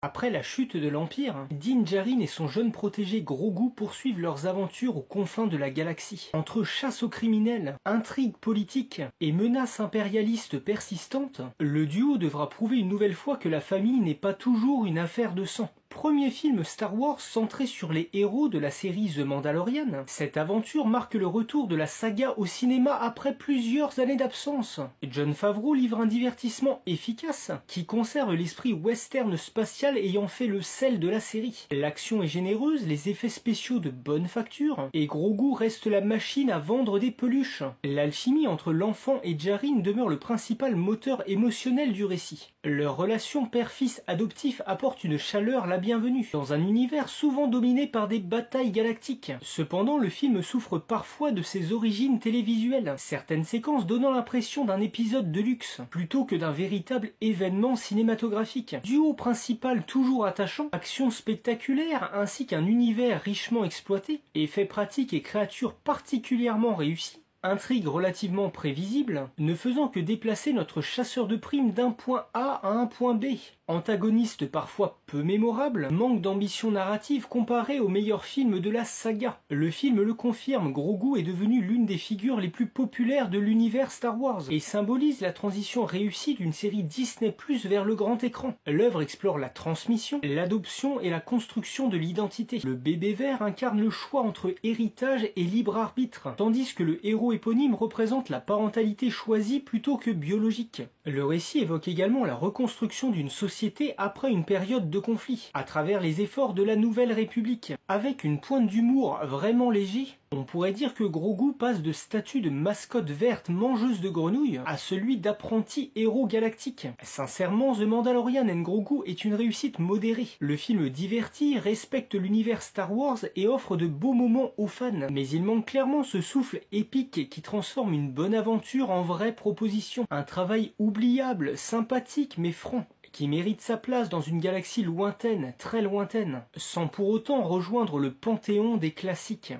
Après la chute de l'Empire, Din Djarin et son jeune protégé Grogu poursuivent leurs aventures aux confins de la galaxie. Entre chasse aux criminels, intrigues politiques et menaces impérialistes persistantes, le duo devra prouver une nouvelle fois que la famille n'est pas toujours une affaire de sang. Premier film Star Wars centré sur les héros de la série The Mandalorian, cette aventure marque le retour de la saga au cinéma après plusieurs années d'absence. Jon Favreau livre un divertissement efficace qui conserve l'esprit western spatial ayant fait le sel de la série. L'action est généreuse, les effets spéciaux de bonne facture, et Grogu reste la machine à vendre des peluches. L'alchimie entre l'enfant et Djarin demeure le principal moteur émotionnel du récit. Leur relation père-fils adoptif apporte une chaleur la bienvenue, dans un univers souvent dominé par des batailles galactiques. Cependant, le film souffre parfois de ses origines télévisuelles, certaines séquences donnant l'impression d'un épisode de luxe, plutôt que d'un véritable événement cinématographique. Duo principal toujours attachant, action spectaculaire ainsi qu'un univers richement exploité, effets pratiques et créatures particulièrement réussis, intrigue relativement prévisible, ne faisant que déplacer notre chasseur de primes d'un point A à un point B. Antagoniste parfois peu mémorable, manque d'ambition narrative comparé aux meilleurs films de la saga. Le film le confirme, Grogu est devenu l'une des figures les plus populaires de l'univers Star Wars et symbolise la transition réussie d'une série Disney+ vers le grand écran. L'œuvre explore la transmission, l'adoption et la construction de l'identité. Le bébé vert incarne le choix entre héritage et libre arbitre, tandis que le héros éponyme représente la parentalité choisie plutôt que biologique. Le récit évoque également la reconstruction d'une société après une période de conflit, à travers les efforts de la Nouvelle République. Avec une pointe d'humour vraiment léger, on pourrait dire que Grogu passe de statut de mascotte verte mangeuse de grenouilles à celui d'apprenti héros galactique. Sincèrement, The Mandalorian and Grogu est une réussite modérée. Le film divertit, respecte l'univers Star Wars et offre de beaux moments aux fans, mais il manque clairement ce souffle épique qui transforme une bonne aventure en vraie proposition. Un travail oubliable, sympathique mais franc, qui mérite sa place dans une galaxie lointaine, très lointaine, sans pour autant rejoindre le panthéon des classiques.